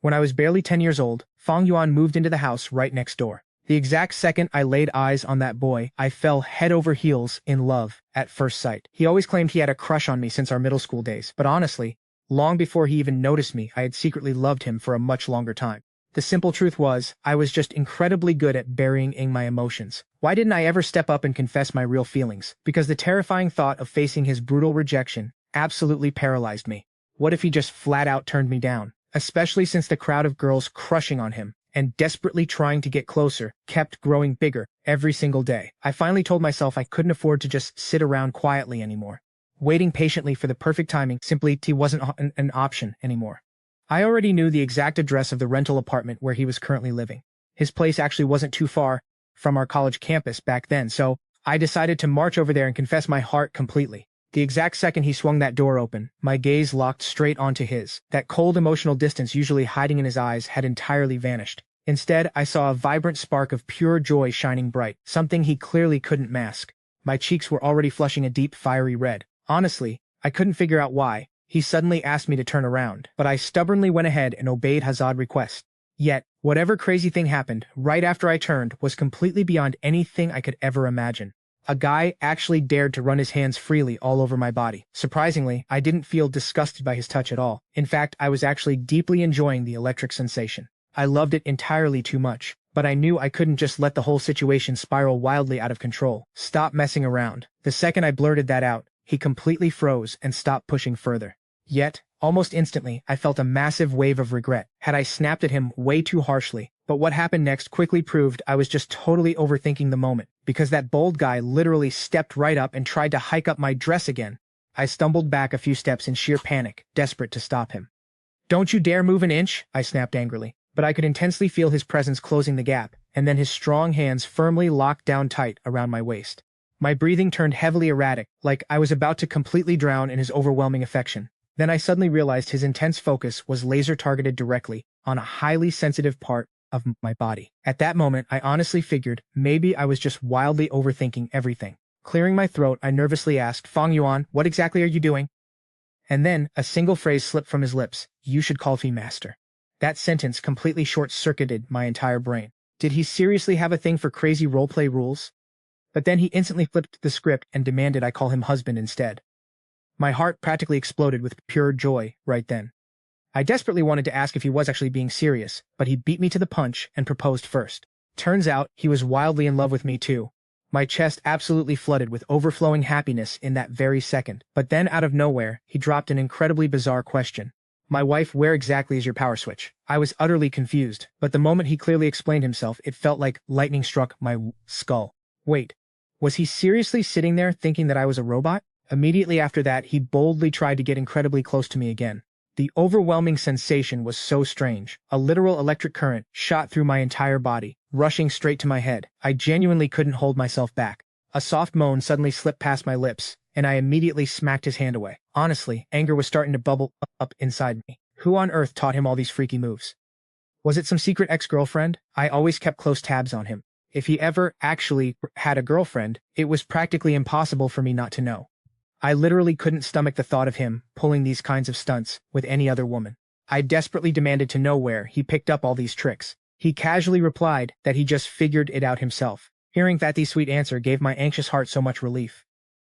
When I was barely 10 years old, Fang Yuan moved into the house right next door. The exact second I laid eyes on that boy, I fell head over heels in love at first sight. He always claimed he had a crush on me since our middle school days, but honestly, Long before he even noticed me, I had secretly loved him for a much longer time. The simple truth was, I was just incredibly good at burying my emotions. Why didn't I ever step up and confess my real feelings? Because the terrifying thought of facing his brutal rejection absolutely paralyzed me. What if he just flat out turned me down? Especially since the crowd of girls crushing on him and desperately trying to get closer kept growing bigger every single day. I finally told myself I couldn't afford to just sit around quietly anymore. Waiting patiently for the perfect timing simply wasn't an option anymore. I already knew the exact address of the rental apartment where he was currently living. His place actually wasn't too far from our college campus back then, so I decided to march over there and confess my heart completely. The exact second he swung that door open, my gaze locked straight onto his. That cold emotional distance usually hiding in his eyes had entirely vanished. Instead, I saw a vibrant spark of pure joy shining bright, something he clearly couldn't mask. My cheeks were already flushing a deep, fiery red. Honestly, I couldn't figure out why. He suddenly asked me to turn around, but I stubbornly went ahead and obeyed Hazard's request. Yet, whatever crazy thing happened right after I turned was completely beyond anything I could ever imagine. A guy actually dared to run his hands freely all over my body. Surprisingly, I didn't feel disgusted by his touch at all. In fact, I was actually deeply enjoying the electric sensation. I loved it entirely too much, but I knew I couldn't just let the whole situation spiral wildly out of control. Stop messing around. The second I blurted that out, he completely froze and stopped pushing further. Yet, almost instantly, I felt a massive wave of regret. Had I snapped at him way too harshly? But what happened next quickly proved I was just totally overthinking the moment, because that bold guy literally stepped right up and tried to hike up my dress again. I stumbled back a few steps in sheer panic, desperate to stop him. "Don't you dare move an inch," I snapped angrily, but I could intensely feel his presence closing the gap, and then his strong hands firmly locked down tight around my waist. My breathing turned heavily erratic, like I was about to completely drown in his overwhelming affection. Then I suddenly realized his intense focus was laser-targeted directly on a highly sensitive part of my body. At that moment, I honestly figured maybe I was just wildly overthinking everything. Clearing my throat, I nervously asked, "Fang Yuan, what exactly are you doing?" And then, a single phrase slipped from his lips, "You should call me master." That sentence completely short-circuited my entire brain. Did he seriously have a thing for crazy roleplay rules? But then he instantly flipped the script and demanded I call him husband instead. My heart practically exploded with pure joy right then. I desperately wanted to ask if he was actually being serious, but he beat me to the punch and proposed first. Turns out, he was wildly in love with me too. My chest absolutely flooded with overflowing happiness in that very second. But then out of nowhere, he dropped an incredibly bizarre question. "My wife, where exactly is your power switch?" I was utterly confused, but the moment he clearly explained himself, it felt like lightning struck my skull. Wait, was he seriously sitting there thinking that I was a robot? Immediately after that, he boldly tried to get incredibly close to me again. The overwhelming sensation was so strange. A literal electric current shot through my entire body, rushing straight to my head. I genuinely couldn't hold myself back. A soft moan suddenly slipped past my lips, and I immediately smacked his hand away. Honestly, anger was starting to bubble up inside me. Who on earth taught him all these freaky moves? Was it some secret ex-girlfriend? I always kept close tabs on him. If he ever actually had a girlfriend, it was practically impossible for me not to know. I literally couldn't stomach the thought of him pulling these kinds of stunts with any other woman. I desperately demanded to know where he picked up all these tricks. He casually replied that he just figured it out himself. Hearing Fatty's sweet answer gave my anxious heart so much relief.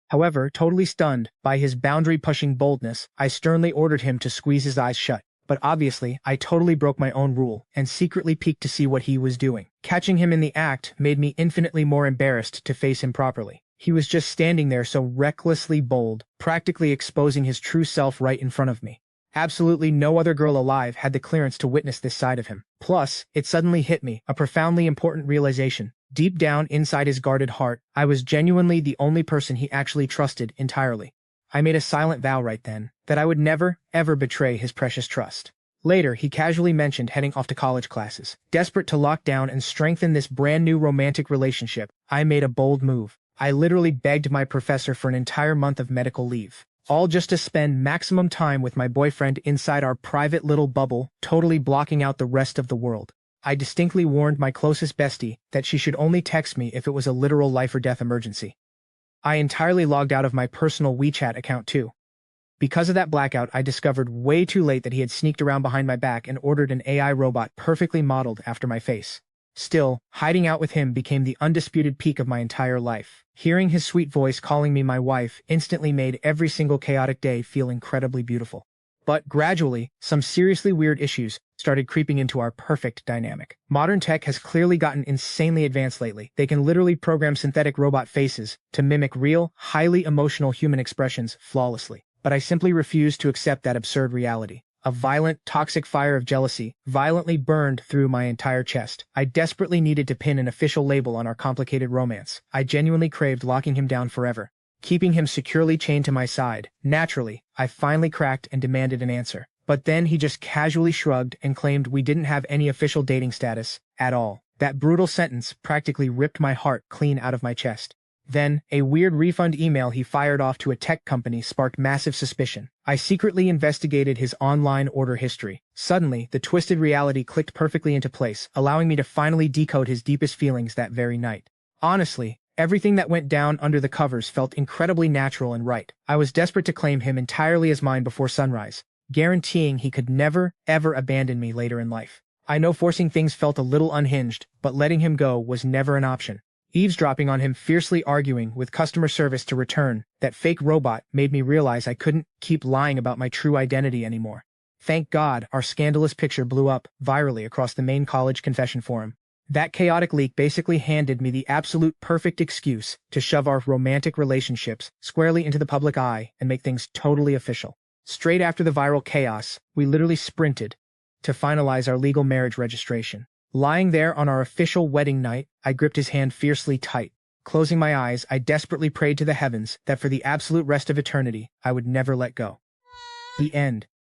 However, totally stunned by his boundary-pushing boldness, I sternly ordered him to squeeze his eyes shut. But obviously, I totally broke my own rule and secretly peeked to see what he was doing. Catching him in the act made me infinitely more embarrassed to face him properly. He was just standing there so recklessly bold, practically exposing his true self right in front of me. Absolutely no other girl alive had the clearance to witness this side of him. Plus, it suddenly hit me, a profoundly important realization. Deep down inside his guarded heart, I was genuinely the only person he actually trusted entirely. I made a silent vow right then that I would never, ever betray his precious trust. Later, he casually mentioned heading off to college classes. Desperate to lock down and strengthen this brand new romantic relationship, I made a bold move. I literally begged my professor for an entire month of medical leave, all just to spend maximum time with my boyfriend inside our private little bubble, totally blocking out the rest of the world. I distinctly warned my closest bestie that she should only text me if it was a literal life or death emergency. I entirely logged out of my personal WeChat account too. Because of that blackout, I discovered way too late that he had sneaked around behind my back and ordered an AI robot perfectly modeled after my face. Still, hiding out with him became the undisputed peak of my entire life. Hearing his sweet voice calling me my wife instantly made every single chaotic day feel incredibly beautiful. But gradually, some seriously weird issues started creeping into our perfect dynamic. Modern tech has clearly gotten insanely advanced lately. They can literally program synthetic robot faces to mimic real, highly emotional human expressions flawlessly. But I simply refuse to accept that absurd reality. A violent, toxic fire of jealousy violently burned through my entire chest. I desperately needed to pin an official label on our complicated romance. I genuinely craved locking him down forever, keeping him securely chained to my side. Naturally, I finally cracked and demanded an answer. But then he just casually shrugged and claimed we didn't have any official dating status at all. That brutal sentence practically ripped my heart clean out of my chest. Then, a weird refund email he fired off to a tech company sparked massive suspicion. I secretly investigated his online order history. Suddenly, the twisted reality clicked perfectly into place, allowing me to finally decode his deepest feelings that very night. Honestly, everything that went down under the covers felt incredibly natural and right. I was desperate to claim him entirely as mine before sunrise, guaranteeing he could never, ever abandon me later in life. I know forcing things felt a little unhinged, but letting him go was never an option. Eavesdropping on him fiercely arguing with customer service to return that fake robot made me realize I couldn't keep lying about my true identity anymore. Thank God our scandalous picture blew up virally across the main college confession forum. That chaotic leak basically handed me the absolute perfect excuse to shove our romantic relationships squarely into the public eye and make things totally official. Straight after the viral chaos, we literally sprinted to finalize our legal marriage registration. Lying there on our official wedding night, I gripped his hand fiercely tight. Closing my eyes, I desperately prayed to the heavens that for the absolute rest of eternity, I would never let go. The end.